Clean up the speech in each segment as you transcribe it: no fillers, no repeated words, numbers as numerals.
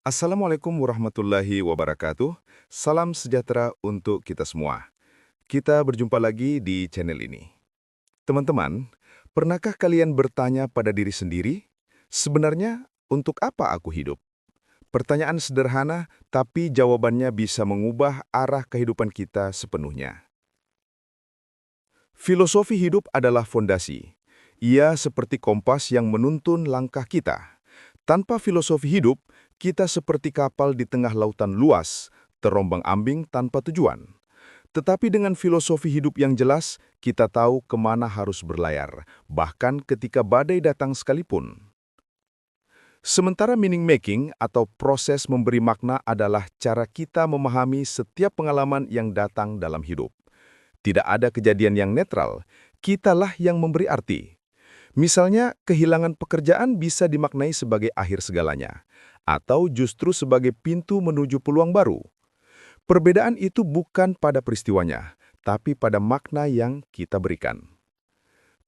Assalamualaikum warahmatullahi wabarakatuh. Salam sejahtera untuk kita semua. Kita berjumpa lagi di channel ini. Teman-teman, pernahkah kalian bertanya pada diri sendiri, sebenarnya untuk apa aku hidup? Pertanyaan sederhana, tapi jawabannya bisa mengubah arah kehidupan kita sepenuhnya. Filosofi hidup adalah fondasi. Ia seperti kompas yang menuntun langkah kita. Tanpa filosofi hidup, kita seperti kapal di tengah lautan luas, terombang-ambing tanpa tujuan. Tetapi dengan filosofi hidup yang jelas, kita tahu kemana harus berlayar, bahkan ketika badai datang sekalipun. Sementara meaning making atau proses memberi makna adalah cara kita memahami setiap pengalaman yang datang dalam hidup. Tidak ada kejadian yang netral, kitalah yang memberi arti. Misalnya, kehilangan pekerjaan bisa dimaknai sebagai akhir segalanya, atau justru sebagai pintu menuju peluang baru. Perbedaan itu bukan pada peristiwanya, tapi pada makna yang kita berikan.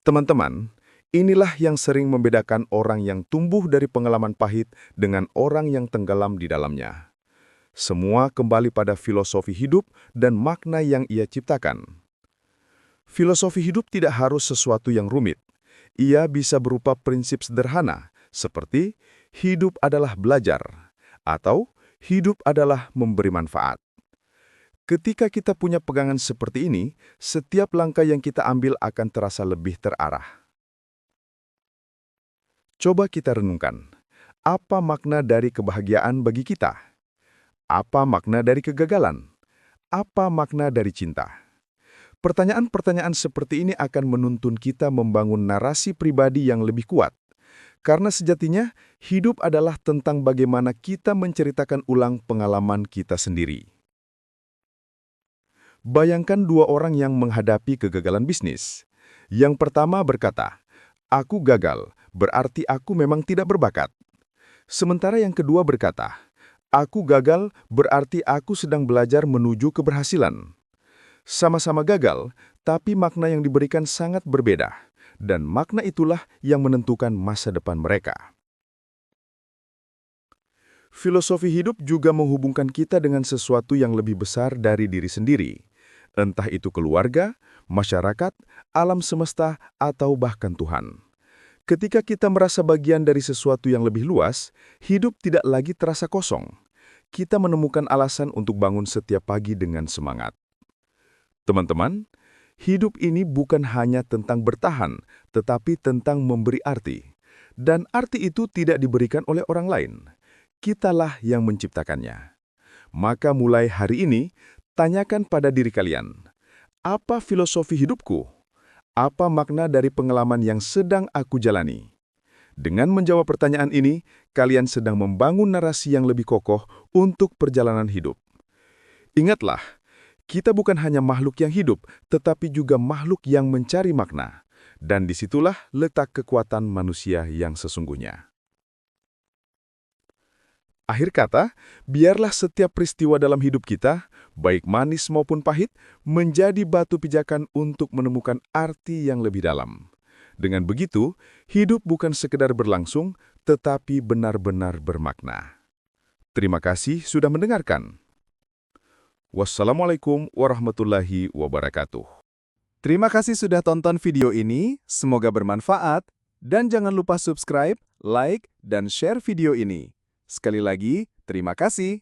Teman-teman, inilah yang sering membedakan orang yang tumbuh dari pengalaman pahit dengan orang yang tenggelam di dalamnya. Semua kembali pada filosofi hidup dan makna yang ia ciptakan. Filosofi hidup tidak harus sesuatu yang rumit. Ia bisa berupa prinsip sederhana, seperti hidup adalah belajar, atau hidup adalah memberi manfaat. Ketika kita punya pegangan seperti ini, setiap langkah yang kita ambil akan terasa lebih terarah. Coba kita renungkan, apa makna dari kebahagiaan bagi kita? Apa makna dari kegagalan? Apa makna dari cinta? Pertanyaan-pertanyaan seperti ini akan menuntun kita membangun narasi pribadi yang lebih kuat. Karena sejatinya, hidup adalah tentang bagaimana kita menceritakan ulang pengalaman kita sendiri. Bayangkan dua orang yang menghadapi kegagalan bisnis. Yang pertama berkata, "Aku gagal, berarti aku memang tidak berbakat." Sementara yang kedua berkata, "Aku gagal, berarti aku sedang belajar menuju keberhasilan." Sama-sama gagal, tapi makna yang diberikan sangat berbeda, dan makna itulah yang menentukan masa depan mereka. Filosofi hidup juga menghubungkan kita dengan sesuatu yang lebih besar dari diri sendiri, entah itu keluarga, masyarakat, alam semesta, atau bahkan Tuhan. Ketika kita merasa bagian dari sesuatu yang lebih luas, hidup tidak lagi terasa kosong. Kita menemukan alasan untuk bangun setiap pagi dengan semangat. Teman-teman, hidup ini bukan hanya tentang bertahan, tetapi tentang memberi arti. Dan arti itu tidak diberikan oleh orang lain. Kitalah yang menciptakannya. Maka mulai hari ini, tanyakan pada diri kalian, apa filosofi hidupku? Apa makna dari pengalaman yang sedang aku jalani? Dengan menjawab pertanyaan ini, kalian sedang membangun narasi yang lebih kokoh untuk perjalanan hidup. Ingatlah, kita bukan hanya makhluk yang hidup, tetapi juga makhluk yang mencari makna. Dan disitulah letak kekuatan manusia yang sesungguhnya. Akhir kata, biarlah setiap peristiwa dalam hidup kita, baik manis maupun pahit, menjadi batu pijakan untuk menemukan arti yang lebih dalam. Dengan begitu, hidup bukan sekedar berlangsung, tetapi benar-benar bermakna. Terima kasih sudah mendengarkan. Wassalamualaikum warahmatullahi wabarakatuh. Terima kasih sudah tonton video ini, semoga bermanfaat, dan jangan lupa subscribe, like, dan share video ini. Sekali lagi, terima kasih.